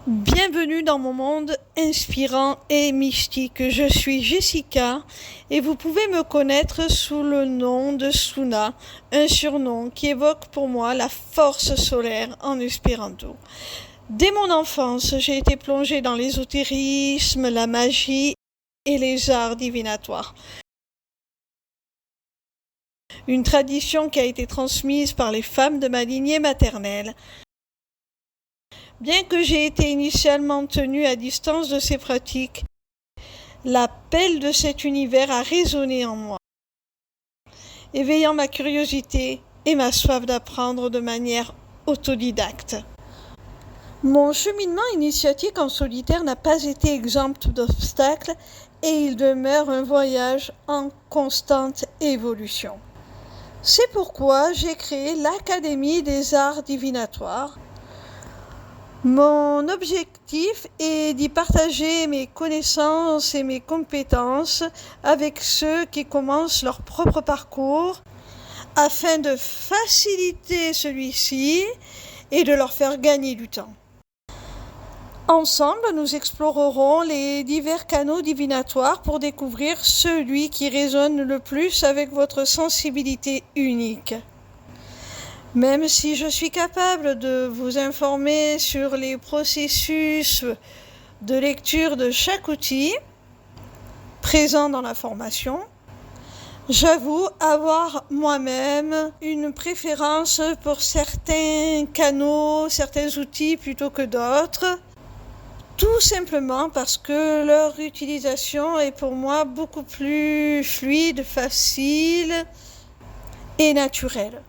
Bienvenue dans mon monde inspirant et mystique. Je suis Jessica et vous pouvez me connaître sous le nom de Suna, un surnom qui évoque pour moi la force solaire en espéranto. Dès mon enfance, j'ai été plongée dans l'ésotérisme, la magie et les arts divinatoires. Une tradition qui a été transmise par les femmes de ma lignée maternelle. Bien que j'ai été initialement tenue à distance de ces pratiques, l'appel de cet univers a résonné en moi, éveillant ma curiosité et ma soif d'apprendre de manière autodidacte. Mon cheminement initiatique en solitaire n'a pas été exempt d'obstacles et il demeure un voyage en constante évolution. C'est pourquoi j'ai créé l'Académie des Arts Divinatoires. Mon objectif est d'y partager mes connaissances et mes compétences avec ceux qui commencent leur propre parcours afin de faciliter celui-ci et de leur faire gagner du temps. Ensemble, nous explorerons les divers canaux divinatoires pour découvrir celui qui résonne le plus avec votre sensibilité unique. Même si je suis capable de vous informer sur les processus de lecture de chaque outil présent dans la formation, j'avoue avoir moi-même une préférence pour certains canaux, certains outils plutôt que d'autres, tout simplement parce que leur utilisation est pour moi beaucoup plus fluide, facile et naturelle.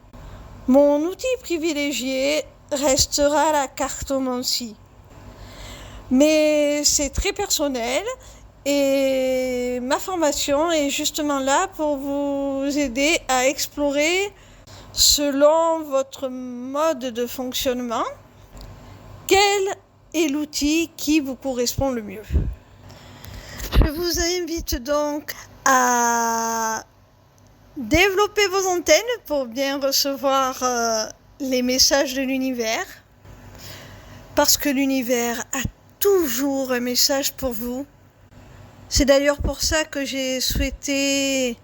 Mon outil privilégié restera la cartomancie. Mais c'est très personnel et ma formation est justement là pour vous aider à explorer selon votre mode de fonctionnement quel est l'outil qui vous correspond le mieux. Je vous invite donc à développez vos antennes pour bien recevoir les messages de l'univers, parce que l'univers a toujours un message pour vous. C'est d'ailleurs pour ça que j'ai souhaité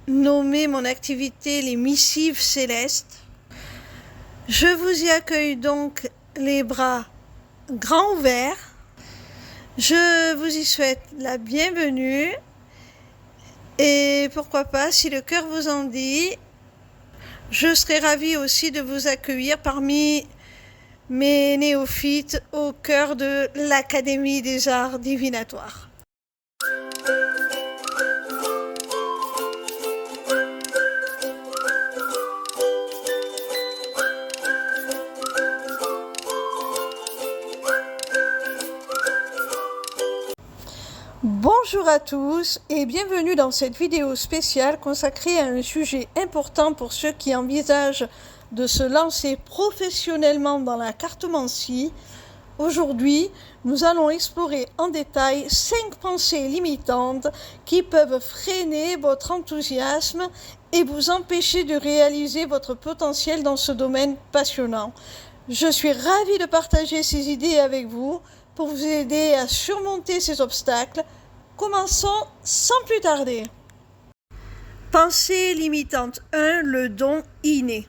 nommer mon activité les missives célestes. Je vous y accueille donc les bras grands ouverts. Je vous y souhaite la bienvenue. Et pourquoi pas, si le cœur vous en dit, je serai ravie aussi de vous accueillir parmi mes néophytes au cœur de l'Académie des Arts Divinatoires. Bonjour à tous et bienvenue dans cette vidéo spéciale consacrée à un sujet important pour ceux qui envisagent de se lancer professionnellement dans la cartomancie. Aujourd'hui, nous allons explorer en détail 5 pensées limitantes qui peuvent freiner votre enthousiasme et vous empêcher de réaliser votre potentiel dans ce domaine passionnant. Je suis ravie de partager ces idées avec vous pour vous aider à surmonter ces obstacles. Commençons sans plus tarder. Pensée limitante 1, le don inné.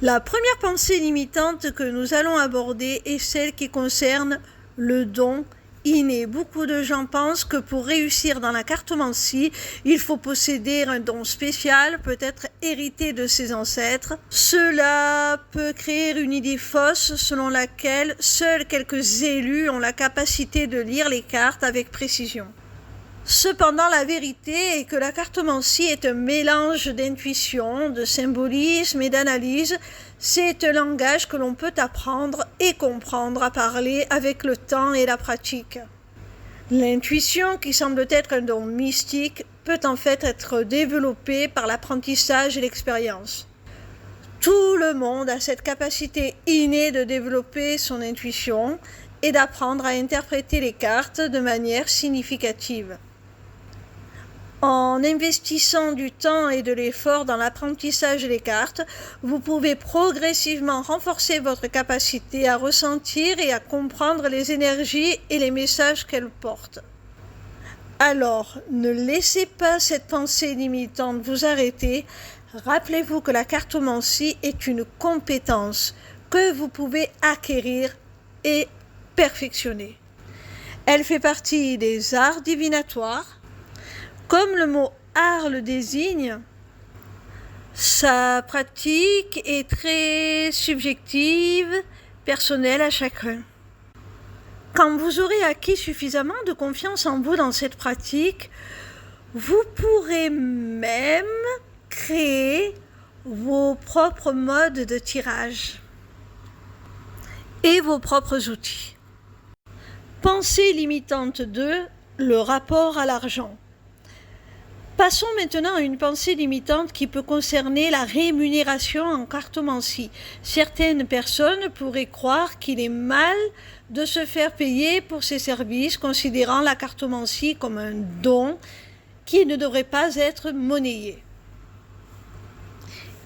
La première pensée limitante que nous allons aborder est celle qui concerne le don inné. Beaucoup de gens pensent que pour réussir dans la cartomancie, il faut posséder un don spécial, peut-être hérité de ses ancêtres. Cela peut créer une idée fausse selon laquelle seuls quelques élus ont la capacité de lire les cartes avec précision. Cependant, la vérité est que la cartomancie est un mélange d'intuition, de symbolisme et d'analyse. C'est un langage que l'on peut apprendre et comprendre à parler avec le temps et la pratique. L'intuition, qui semble être un don mystique, peut en fait être développée par l'apprentissage et l'expérience. Tout le monde a cette capacité innée de développer son intuition et d'apprendre à interpréter les cartes de manière significative. En investissant du temps et de l'effort dans l'apprentissage des cartes, vous pouvez progressivement renforcer votre capacité à ressentir et à comprendre les énergies et les messages qu'elles portent. Alors, ne laissez pas cette pensée limitante vous arrêter. Rappelez-vous que la cartomancie est une compétence que vous pouvez acquérir et perfectionner. Elle fait partie des arts divinatoires. Comme le mot « art » le désigne, sa pratique est très subjective, personnelle à chacun. Quand vous aurez acquis suffisamment de confiance en vous dans cette pratique, vous pourrez même créer vos propres modes de tirage et vos propres outils. Pensée limitante 2, le rapport à l'argent. Passons maintenant à une pensée limitante qui peut concerner la rémunération en cartomancie. Certaines personnes pourraient croire qu'il est mal de se faire payer pour ses services, considérant la cartomancie comme un don qui ne devrait pas être monnayé.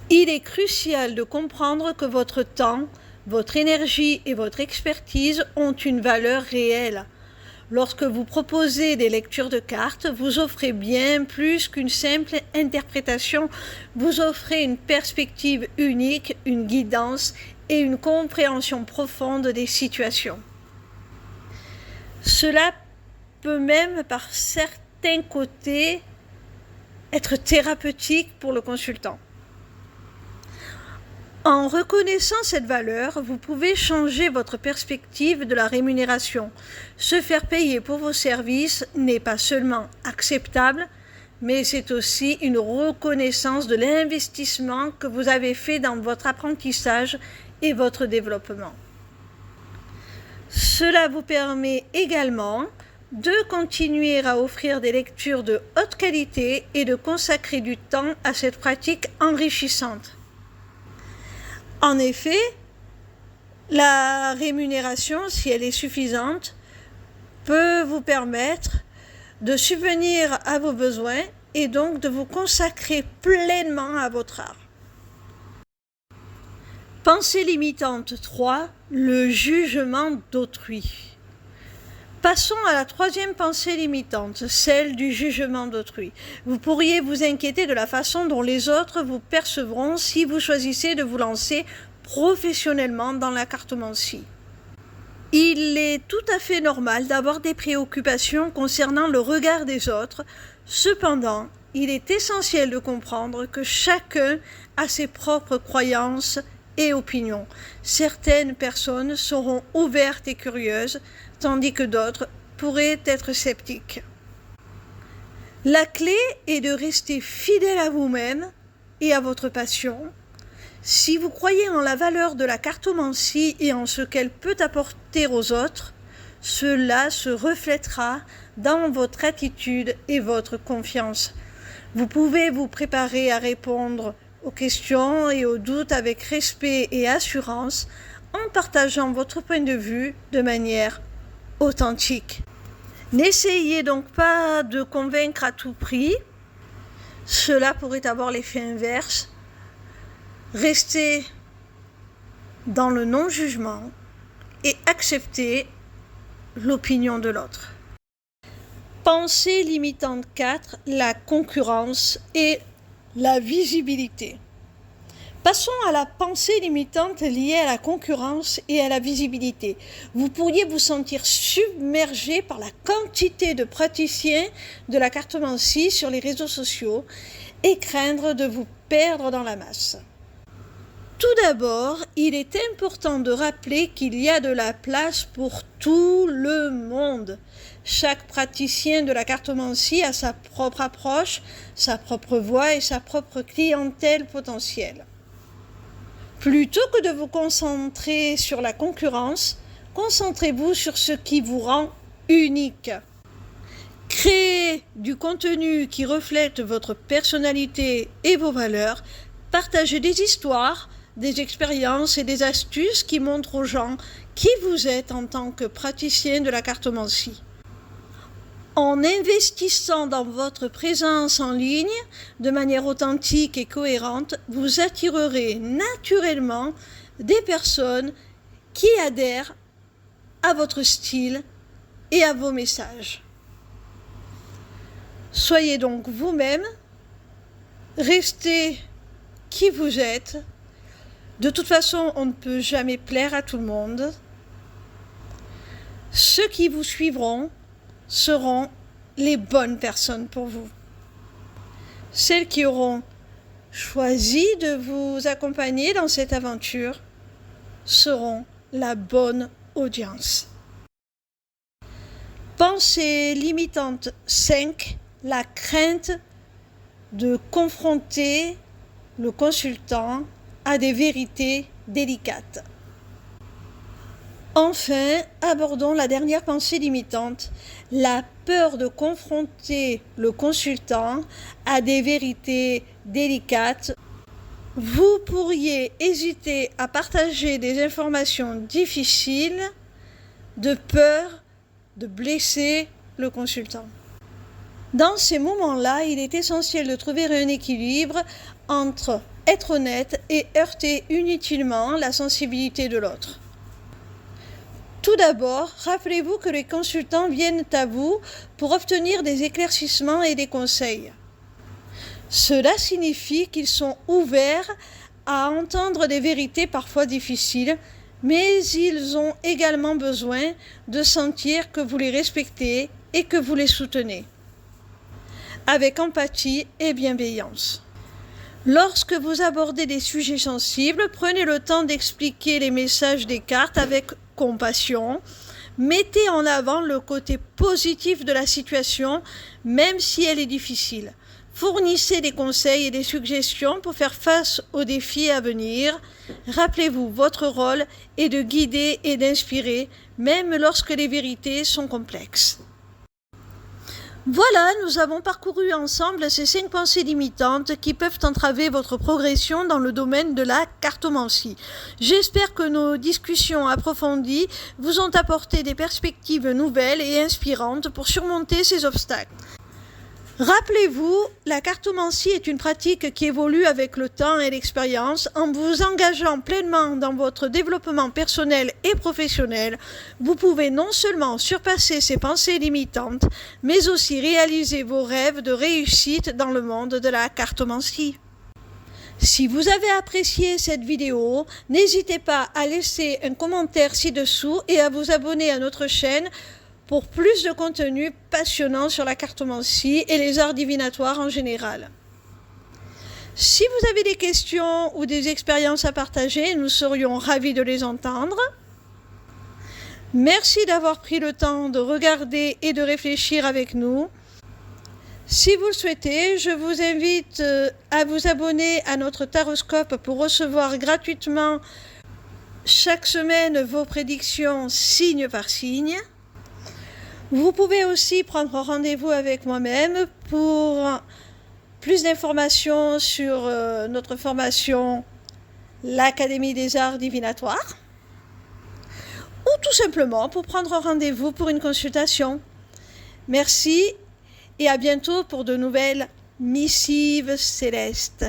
Il est crucial de comprendre que votre temps, votre énergie et votre expertise ont une valeur réelle. Lorsque vous proposez des lectures de cartes, vous offrez bien plus qu'une simple interprétation, vous offrez une perspective unique, une guidance et une compréhension profonde des situations. Cela peut même, par certains côtés, être thérapeutique pour le consultant. En reconnaissant cette valeur, vous pouvez changer votre perspective de la rémunération. Se faire payer pour vos services n'est pas seulement acceptable, mais c'est aussi une reconnaissance de l'investissement que vous avez fait dans votre apprentissage et votre développement. Cela vous permet également de continuer à offrir des lectures de haute qualité et de consacrer du temps à cette pratique enrichissante. En effet, la rémunération, si elle est suffisante, peut vous permettre de subvenir à vos besoins et donc de vous consacrer pleinement à votre art. Pensée limitante 3, le jugement d'autrui. Passons à la troisième pensée limitante, celle du jugement d'autrui. Vous pourriez vous inquiéter de la façon dont les autres vous percevront si vous choisissez de vous lancer professionnellement dans la cartomancie. Il est tout à fait normal d'avoir des préoccupations concernant le regard des autres. Cependant, il est essentiel de comprendre que chacun a ses propres croyances et opinions. Certaines personnes seront ouvertes et curieuses, tandis que d'autres pourraient être sceptiques. La clé est de rester fidèle à vous-même et à votre passion. Si vous croyez en la valeur de la cartomancie et en ce qu'elle peut apporter aux autres, cela se reflètera dans votre attitude et votre confiance. Vous pouvez vous préparer à répondre aux questions et aux doutes avec respect et assurance en partageant votre point de vue de manière authentique. N'essayez donc pas de convaincre à tout prix, cela pourrait avoir l'effet inverse. Restez dans le non-jugement et acceptez l'opinion de l'autre. Pensée limitante 4, la concurrence et la visibilité. Passons à la pensée limitante liée à la concurrence et à la visibilité. Vous pourriez vous sentir submergé par la quantité de praticiens de la cartomancie sur les réseaux sociaux et craindre de vous perdre dans la masse. Tout d'abord, il est important de rappeler qu'il y a de la place pour tout le monde. Chaque praticien de la cartomancie a sa propre approche, sa propre voix et sa propre clientèle potentielle. Plutôt que de vous concentrer sur la concurrence, concentrez-vous sur ce qui vous rend unique. Créez du contenu qui reflète votre personnalité et vos valeurs. Partagez des histoires, des expériences et des astuces qui montrent aux gens qui vous êtes en tant que praticien de la cartomancie. En investissant dans votre présence en ligne de manière authentique et cohérente, vous attirerez naturellement des personnes qui adhèrent à votre style et à vos messages. Soyez donc vous-même, restez qui vous êtes. De toute façon, on ne peut jamais plaire à tout le monde. Ceux qui vous suivront seront les bonnes personnes pour vous. Celles qui auront choisi de vous accompagner dans cette aventure seront la bonne audience. Pensée limitante 5, la crainte de confronter le consultant à des vérités délicates. Enfin, abordons la dernière pensée limitante, la peur de confronter le consultant à des vérités délicates. Vous pourriez hésiter à partager des informations difficiles de peur de blesser le consultant. Dans ces moments-là, il est essentiel de trouver un équilibre entre être honnête et heurter inutilement la sensibilité de l'autre. Tout d'abord, rappelez-vous que les consultants viennent à vous pour obtenir des éclaircissements et des conseils. Cela signifie qu'ils sont ouverts à entendre des vérités parfois difficiles, mais ils ont également besoin de sentir que vous les respectez et que vous les soutenez, avec empathie et bienveillance. Lorsque vous abordez des sujets sensibles, prenez le temps d'expliquer les messages des cartes avec compassion. Mettez en avant le côté positif de la situation, même si elle est difficile. Fournissez des conseils et des suggestions pour faire face aux défis à venir. Rappelez-vous, votre rôle est de guider et d'inspirer, même lorsque les vérités sont complexes. Voilà, nous avons parcouru ensemble ces 5 pensées limitantes qui peuvent entraver votre progression dans le domaine de la cartomancie. J'espère que nos discussions approfondies vous ont apporté des perspectives nouvelles et inspirantes pour surmonter ces obstacles. Rappelez-vous, la cartomancie est une pratique qui évolue avec le temps et l'expérience. En vous engageant pleinement dans votre développement personnel et professionnel, vous pouvez non seulement surpasser ces pensées limitantes, mais aussi réaliser vos rêves de réussite dans le monde de la cartomancie. Si vous avez apprécié cette vidéo, n'hésitez pas à laisser un commentaire ci-dessous et à vous abonner à notre chaîne pour plus de contenu passionnant sur la cartomancie et les arts divinatoires en général. Si vous avez des questions ou des expériences à partager, nous serions ravis de les entendre. Merci d'avoir pris le temps de regarder et de réfléchir avec nous. Si vous le souhaitez, je vous invite à vous abonner à notre taroscope pour recevoir gratuitement chaque semaine vos prédictions signe par signe. Vous pouvez aussi prendre rendez-vous avec moi-même pour plus d'informations sur notre formation, l'Académie des Arts Divinatoires, ou tout simplement pour prendre rendez-vous pour une consultation. Merci et à bientôt pour de nouvelles missives célestes.